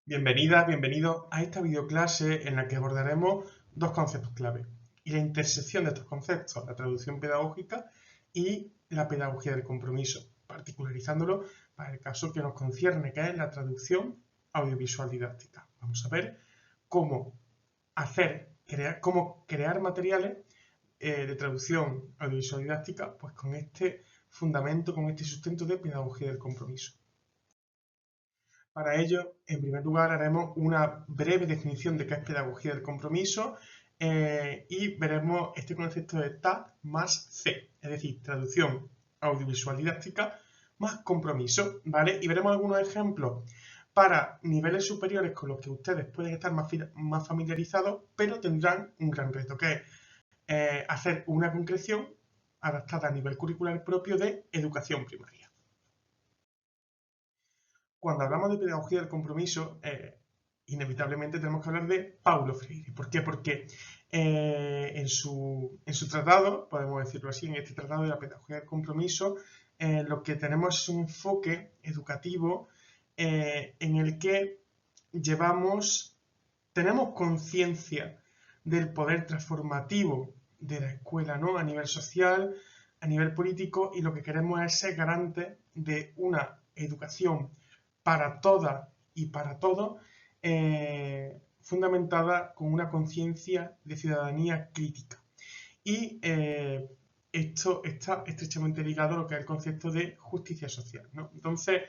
Bienvenidas, bienvenidos a esta videoclase en la que abordaremos dos conceptos clave y la intersección de estos conceptos, la traducción pedagógica y la pedagogía del compromiso, particularizándolo para el caso que nos concierne, que es la traducción audiovisual didáctica. Vamos a ver cómo cómo crear materiales de traducción audiovisual didáctica, pues con este fundamento, con este sustento de pedagogía del compromiso. Para ello, en primer lugar, haremos una breve definición de qué es pedagogía del compromiso y veremos este concepto de TAC más C, es decir, traducción audiovisual didáctica más compromiso, ¿vale? Y veremos algunos ejemplos para niveles superiores con los que ustedes pueden estar más familiarizados, pero tendrán un gran reto, que es hacer una concreción adaptada a nivel curricular propio de educación primaria. Cuando hablamos de pedagogía del compromiso, inevitablemente tenemos que hablar de Paulo Freire. ¿Por qué? Porque en su tratado, podemos decirlo así, en este tratado de la pedagogía del compromiso, lo que tenemos es un enfoque educativo en el que tenemos conciencia del poder transformativo de la escuela, ¿no? A nivel social, a nivel político, y lo que queremos es ser garantes de una educación para todas y para todos, fundamentada con una conciencia de ciudadanía crítica. Y esto está estrechamente ligado a lo que es el concepto de justicia social, ¿no? Entonces,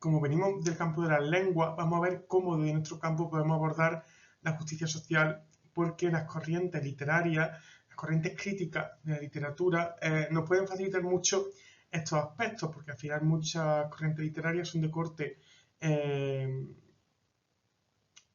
como venimos del campo de las lenguas, vamos a ver cómo desde nuestro campo podemos abordar la justicia social, porque las corrientes literarias, las corrientes críticas de la literatura, nos pueden facilitar mucho estos aspectos, porque al final muchas corrientes literarias son de corte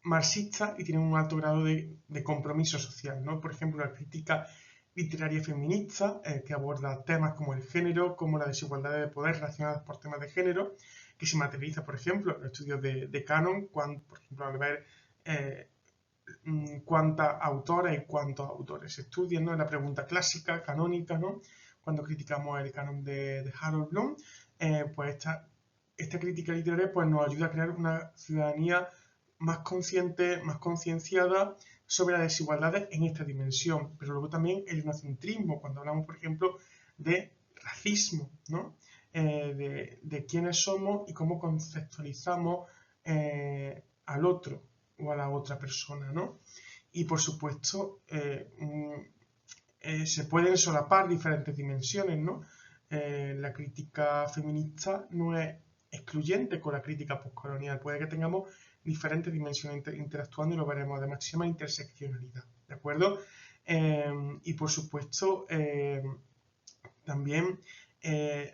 marxista y tienen un alto grado de compromiso social, ¿no? Por ejemplo, la crítica literaria feminista, que aborda temas como el género, como la desigualdad de poder relacionadas por temas de género, que se materializa, por ejemplo, en los estudios de canon, por ejemplo, al ver cuántas autoras y cuántos autores se estudian, ¿no? En la pregunta clásica, canónica, ¿no? Cuando criticamos el canon de Harold Bloom, pues esta crítica literaria pues, nos ayuda a crear una ciudadanía más consciente, más concienciada sobre las desigualdades en esta dimensión, pero luego también el etnocentrismo, cuando hablamos, por ejemplo, de racismo, ¿no? De quiénes somos y cómo conceptualizamos al otro o a la otra persona, ¿no? Y por supuesto, se pueden solapar diferentes dimensiones, ¿no? La crítica feminista no es excluyente con la crítica postcolonial, puede que tengamos diferentes dimensiones interactuando y lo veremos, además se llama interseccionalidad, ¿de acuerdo? Y por supuesto, también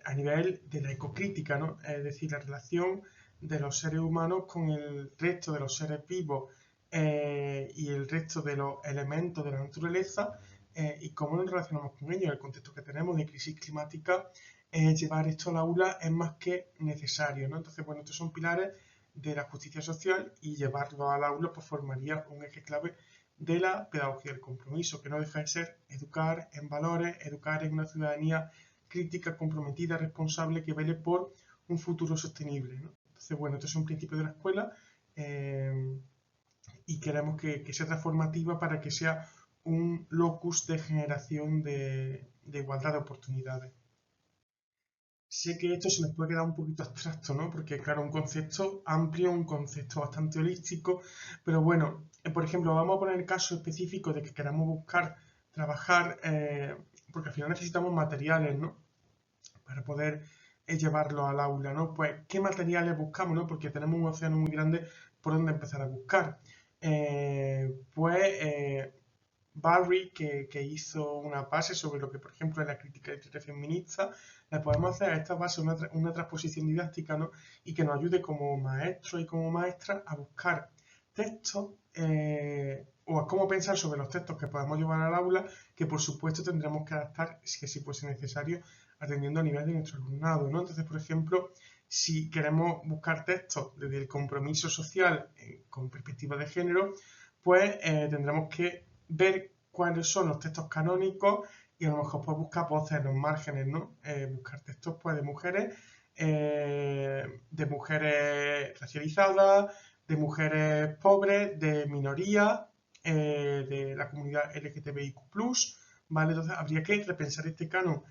a nivel de la ecocrítica, ¿no? Es decir, la relación de los seres humanos con el resto de los seres vivos y el resto de los elementos de la naturaleza y cómo nos relacionamos con ellos. En el contexto que tenemos de crisis climática, llevar esto al aula es más que necesario, ¿no? Entonces, bueno, estos son pilares de la justicia social y llevarlo al aula pues formaría un eje clave de la pedagogía del compromiso, que no deja de ser educar en valores, educar en una ciudadanía crítica, comprometida, responsable, que vele por un futuro sostenible, ¿no? Entonces, bueno, estos son principios de la escuela y queremos que sea transformativa para que sea un locus de generación de igualdad de oportunidades. Sé que esto se nos puede quedar un poquito abstracto, ¿no? Porque, claro, un concepto amplio, un concepto bastante holístico, pero bueno, por ejemplo, vamos a poner el caso específico de que queramos buscar trabajar, porque al final necesitamos materiales, ¿no? Para poder llevarlo al aula, ¿no? Pues, ¿qué materiales buscamos, no? Porque tenemos un océano muy grande por donde empezar a buscar. Barry, que hizo una base sobre lo que, por ejemplo, es la crítica literaria feminista, le podemos hacer a esta base una transposición didáctica, ¿no? Y que nos ayude como maestro y como maestra a buscar textos o a cómo pensar sobre los textos que podemos llevar al aula, que por supuesto tendremos que adaptar, si así fuese necesario, atendiendo a nivel de nuestro alumnado, ¿no? Entonces, por ejemplo, si queremos buscar textos desde el compromiso social con perspectiva de género, pues tendremos que ver cuáles son los textos canónicos y a lo mejor pues buscar voces en los márgenes, ¿no? Buscar textos pues de mujeres de mujeres racializadas, de mujeres pobres, de minorías, de la comunidad LGTBIQ+, ¿vale? Entonces habría que repensar este canon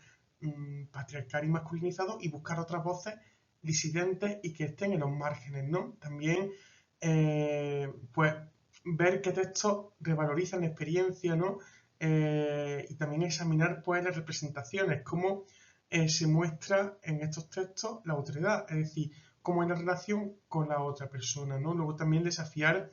patriarcal y masculinizado y buscar otras voces disidentes y que estén en los márgenes, ¿no? También, pues, ver qué textos revalorizan la experiencia, ¿no? Y también examinar, pues, las representaciones, cómo se muestra en estos textos la autoridad, es decir, cómo es la relación con la otra persona, ¿no? Luego también desafiar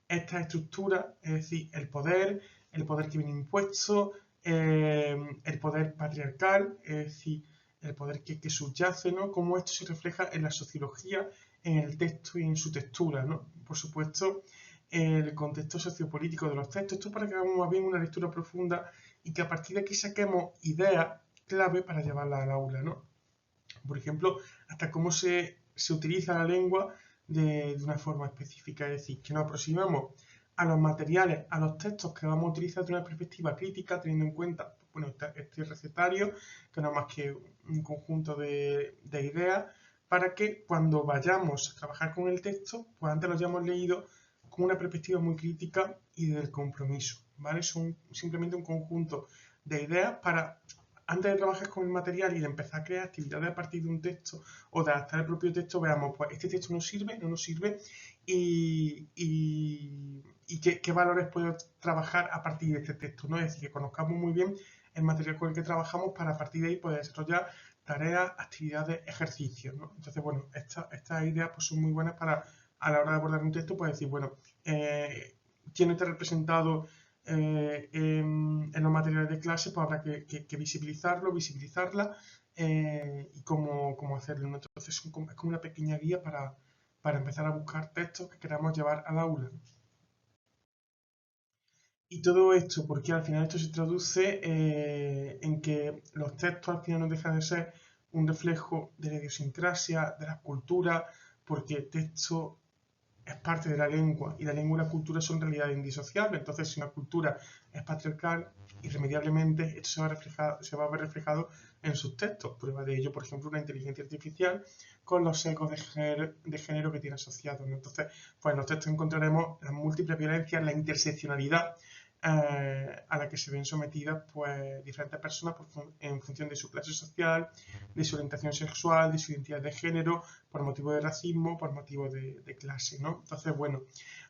esta estructura, es decir, el poder que viene impuesto, el poder patriarcal, es decir, el poder que subyace, ¿no? Cómo esto se refleja en la sociología, en el texto y en su textura, ¿no? Por supuesto, el contexto sociopolítico de los textos, esto para que hagamos más bien una lectura profunda y que a partir de aquí saquemos ideas clave para llevarla al aula, ¿no? Por ejemplo, hasta cómo se utiliza la lengua de una forma específica, es decir, que nos aproximamos a los materiales, a los textos que vamos a utilizar de una perspectiva crítica, teniendo en cuenta, bueno, este recetario, que no es más que un conjunto de ideas, para que cuando vayamos a trabajar con el texto, pues antes lo hayamos leído con una perspectiva muy crítica y del compromiso, ¿vale? Son simplemente un conjunto de ideas para, antes de trabajar con el material y de empezar a crear actividades a partir de un texto o de adaptar el propio texto, veamos, pues este texto nos sirve, no nos sirve y qué valores puedo trabajar a partir de este texto, ¿no? Es decir, que conozcamos muy bien el material con el que trabajamos para a partir de ahí poder desarrollar tareas, actividades, ejercicios, ¿no? Entonces, bueno, estas ideas pues, son muy buenas para, a la hora de abordar un texto, pues decir, bueno, ¿quién está representado en los materiales de clase? Pues habrá que visibilizarlo, visibilizarla y cómo hacerlo, ¿no? Entonces, es como una pequeña guía para empezar a buscar textos que queramos llevar al aula. Y todo esto, porque al final esto se traduce en que los textos al final no dejan de ser un reflejo de la idiosincrasia, de la cultura, porque el texto es parte de la lengua y la lengua y la cultura son realidades indisociables. Entonces, si una cultura es patriarcal, irremediablemente esto se va a ver reflejado en sus textos. Prueba de ello, por ejemplo, una inteligencia artificial con los sesgos de género que tiene asociados, ¿no? Entonces, pues en los textos encontraremos las múltiples violencias, la interseccionalidad a la que se ven sometidas pues, diferentes personas en función de su clase social, de su orientación sexual, de su identidad de género, por motivo de racismo, por motivo de clase, ¿no? Entonces, bueno,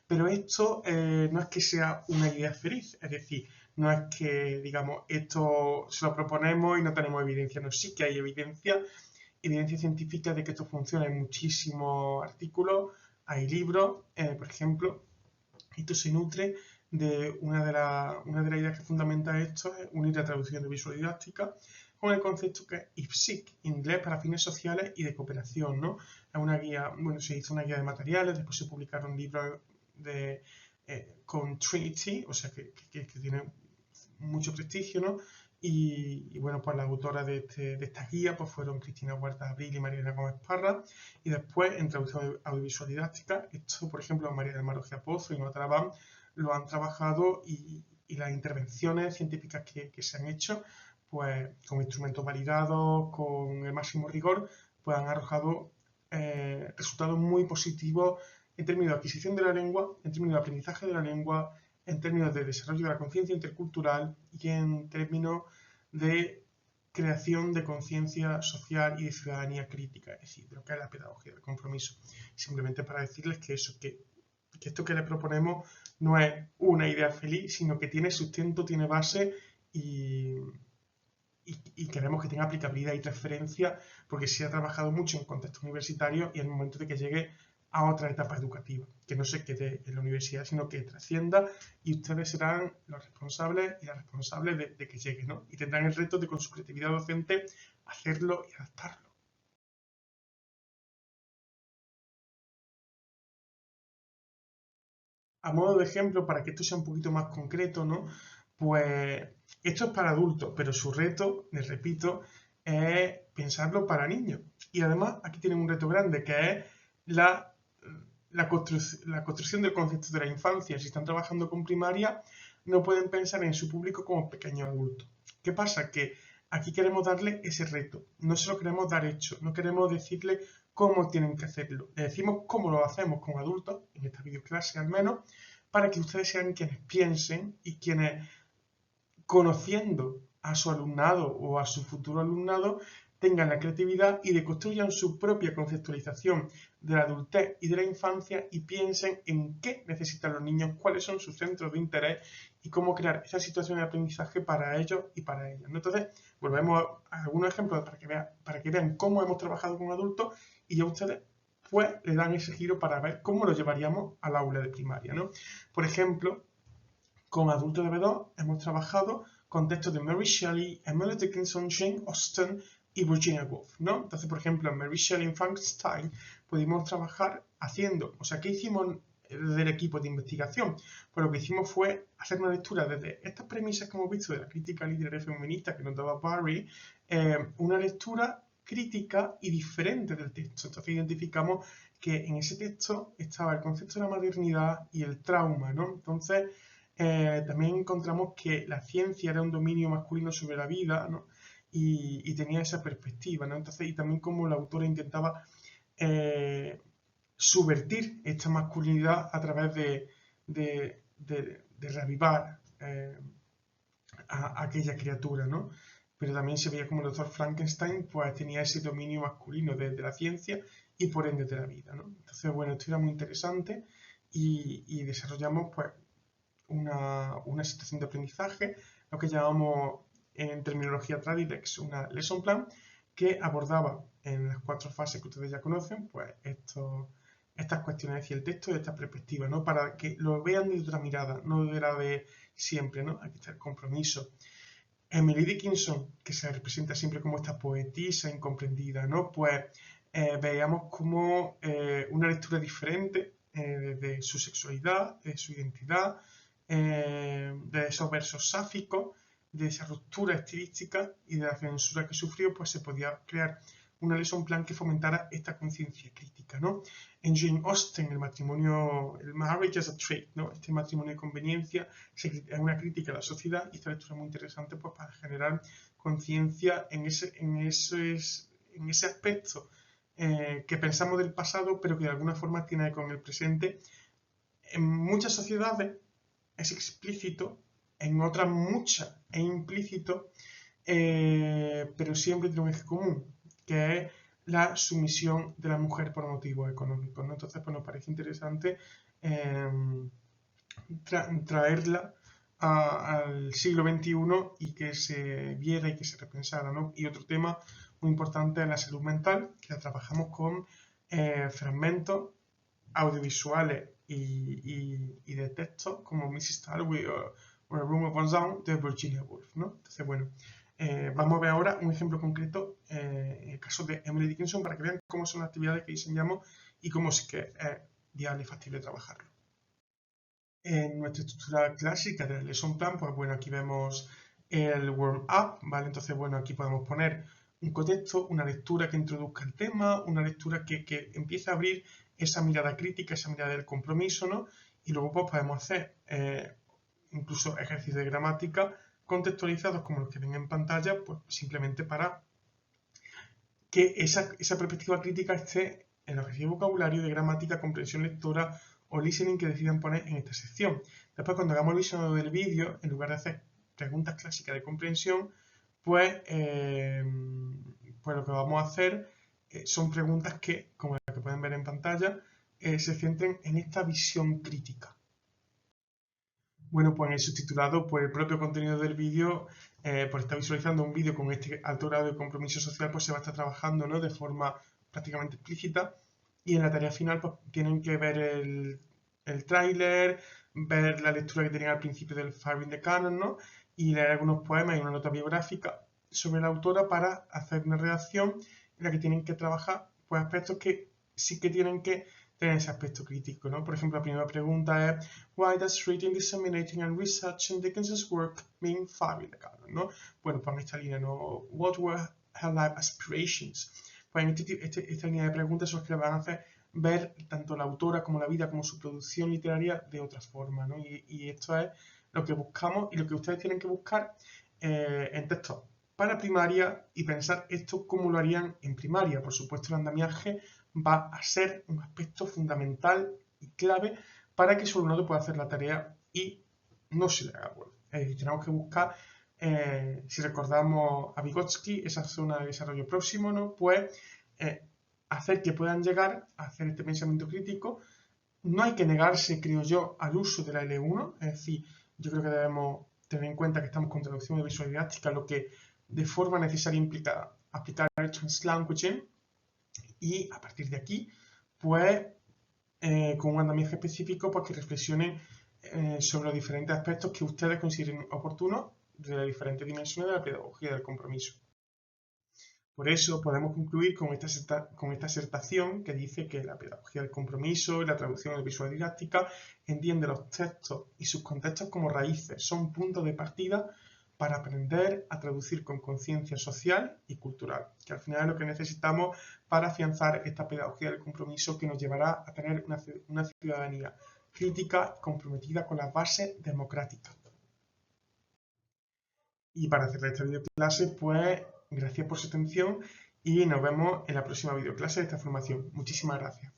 pero esto no es que sea una idea feliz, es decir, no es que, digamos, esto se lo proponemos y no tenemos evidencia, no, sí que hay evidencia científica de que esto funciona en muchísimos artículos, hay libros, por ejemplo, esto se nutre de una de las ideas que fundamenta esto es unir la traducción de visual didáctica con el concepto que es IPSIC, Inglés para Fines Sociales y de Cooperación, ¿no? Es una guía, bueno, se hizo una guía de materiales, después se publicaron libros con Trinity, o sea, que tiene mucho prestigio, ¿no? Bueno, pues las autoras de esta guía pues fueron Cristina Huerta Abril y Mariana Gómez Parra. Y después, en traducción audiovisual didáctica, esto, por ejemplo, María del Mar Ojea Pozo y Nora Trabán lo han trabajado y las intervenciones científicas que se han hecho, pues con instrumentos validados, con el máximo rigor, pues han arrojado resultados muy positivos en términos de adquisición de la lengua, en términos de aprendizaje de la lengua, en términos de desarrollo de la conciencia intercultural y en términos de creación de conciencia social y de ciudadanía crítica, es decir, de lo que es la pedagogía del compromiso. Simplemente para decirles que eso, que esto que les proponemos no es una idea feliz, sino que tiene sustento, tiene base y queremos que tenga aplicabilidad y transferencia porque se ha trabajado mucho en contexto universitario y en el momento de que llegue a otra etapa educativa, que no se quede en la universidad, sino que trascienda y ustedes serán los responsables y las responsables de que llegue, ¿no? Y tendrán el reto de con su creatividad docente hacerlo y adaptarlo. A modo de ejemplo, para que esto sea un poquito más concreto, ¿no? Pues esto es para adultos, pero su reto, les repito, es pensarlo para niños. Y además aquí tienen un reto grande, que es la construcción del concepto de la infancia. Si están trabajando con primaria, no pueden pensar en su público como pequeños adultos. ¿Qué pasa? Que aquí queremos darle ese reto, no se lo queremos dar hecho, no queremos decirle cómo tienen que hacerlo. Le decimos cómo lo hacemos con adultos, en esta videoclase al menos, para que ustedes sean quienes piensen y quienes, conociendo a su alumnado o a su futuro alumnado, tengan la creatividad y deconstruyan su propia conceptualización de la adultez y de la infancia y piensen en qué necesitan los niños, cuáles son sus centros de interés y cómo crear esa situación de aprendizaje para ellos y para ellas, ¿no? Entonces, volvemos a algunos ejemplos para que vean cómo hemos trabajado con adultos y ya ustedes pues le dan ese giro para ver cómo lo llevaríamos al aula de primaria, ¿no? Por ejemplo, con adultos de B2 hemos trabajado con textos de Mary Shelley, Emily Dickinson, Jane Austen y Virginia Woolf, ¿no? Entonces, por ejemplo, en Mary Shelley en Frankenstein pudimos trabajar haciendo, o sea, ¿qué hicimos desde el equipo de investigación? Pues lo que hicimos fue hacer una lectura desde estas premisas que hemos visto de la crítica literaria feminista que nos daba Barry, una lectura crítica y diferente del texto. Entonces identificamos que en ese texto estaba el concepto de la maternidad y el trauma, ¿no? Entonces, también encontramos que la ciencia era un dominio masculino sobre la vida, ¿no? Y tenía esa perspectiva, ¿no? Entonces, y también como la autora intentaba subvertir esta masculinidad a través de reavivar a aquella criatura, ¿no? Pero también se veía como el doctor Frankenstein pues tenía ese dominio masculino de la ciencia y por ende de la vida, ¿no? Entonces, bueno, esto era muy interesante y desarrollamos pues una situación de aprendizaje, lo que llamamos en terminología Tradidex una lesson plan, que abordaba en las 4 fases que ustedes ya conocen, pues estas cuestiones, es decir, el texto de esta perspectiva, ¿no? Para que lo vean de otra mirada, no de la de siempre, ¿no? Aquí está el compromiso. Emily Dickinson, que se representa siempre como esta poetisa incomprendida, ¿no? Pues veíamos como una lectura diferente de su sexualidad, de su identidad, de esos versos sáficos, de esa ruptura estilística y de la censura que sufrió, pues se podía crear una lesson plan que fomentara esta conciencia crítica, ¿no? En Jane Austen, el marriage as a trait, ¿no? Este matrimonio de conveniencia es una crítica a la sociedad y esta lectura es muy interesante pues, para generar conciencia en ese aspecto que pensamos del pasado, pero que de alguna forma tiene eco en el presente. En muchas sociedades es explícito, en otras muchas es implícito, pero siempre tiene un eje común, que es la sumisión de la mujer por motivos económicos, ¿no? Entonces, pues nos parece interesante traerla al siglo XXI y que se viera y que se repensara, ¿no? Y otro tema muy importante es la salud mental, que la trabajamos con fragmentos audiovisuales y de texto como Mrs. Talway o A Room of One's Own de Virginia Woolf, ¿no? Entonces, bueno, vamos a ver ahora un ejemplo concreto en el caso de Emily Dickinson para que vean cómo son las actividades que diseñamos y cómo es que es viable y factible trabajarlo. En nuestra estructura clásica del lesson plan, pues bueno, aquí vemos el warm-up, ¿vale? Entonces, bueno, aquí podemos poner un contexto, una lectura que introduzca el tema, una lectura que empiece a abrir esa mirada crítica, esa mirada del compromiso, ¿no? Y luego pues podemos hacer incluso ejercicios de gramática contextualizados como los que ven en pantalla, pues simplemente para que esa perspectiva crítica esté en los ejercicios de vocabulario, de gramática, comprensión lectora o listening que decidan poner en esta sección. Después, cuando hagamos el visionado del vídeo, en lugar de hacer preguntas clásicas de comprensión, pues, pues lo que vamos a hacer son preguntas que, como la que pueden ver en pantalla, se centren en esta visión crítica. Bueno, pues en el subtitulado, pues el propio contenido del vídeo, por estar visualizando un vídeo con este alto grado de compromiso social, pues se va a estar trabajando, ¿no? De forma prácticamente explícita. Y en la tarea final, pues tienen que ver el tráiler, ver la lectura que tenían al principio del Firing the Canon, ¿no? Y leer algunos poemas y una nota biográfica sobre la autora para hacer una redacción en la que tienen que trabajar pues aspectos que sí que tienen que tener ese aspecto crítico, ¿no? Por ejemplo, la primera pregunta es Why does reading, disseminating and researching Dickens's work mean firing the canon, ¿no? Bueno, pues en esta línea, ¿no? What were her life aspirations? Pues en esta línea de preguntas son las que le van a hacer ver tanto la autora como la vida, como su producción literaria de otra forma, ¿no? Y esto es lo que buscamos y lo que ustedes tienen que buscar en textos para primaria y pensar esto cómo lo harían en primaria. Por supuesto, el andamiaje va a ser un aspecto fundamental y clave para que su alumnado pueda hacer la tarea y no se le haga vuelta. Es decir, tenemos que buscar, si recordamos a Vygotsky, esa zona de desarrollo próximo, ¿no? Pues hacer que puedan llegar a hacer este pensamiento crítico. No hay que negarse, creo yo, al uso de la L1, es decir, yo creo que debemos tener en cuenta que estamos con traducción de visual didáctica, lo que de forma necesaria implica aplicar el translanguaging, y a partir de aquí, pues, con un andamiaje específico, pues que reflexionen sobre los diferentes aspectos que ustedes consideren oportunos de las diferentes dimensiones de la pedagogía del compromiso. Por eso podemos concluir con esta asertación que dice que la pedagogía del compromiso y la traducción visual didáctica entiende los textos y sus contextos como raíces, son puntos de partida para aprender a traducir con conciencia social y cultural, que al final es lo que necesitamos para afianzar esta pedagogía del compromiso que nos llevará a tener una ciudadanía crítica comprometida con las bases democráticas. Y para cerrar esta videoclase, pues gracias por su atención y nos vemos en la próxima videoclase de esta formación. Muchísimas gracias.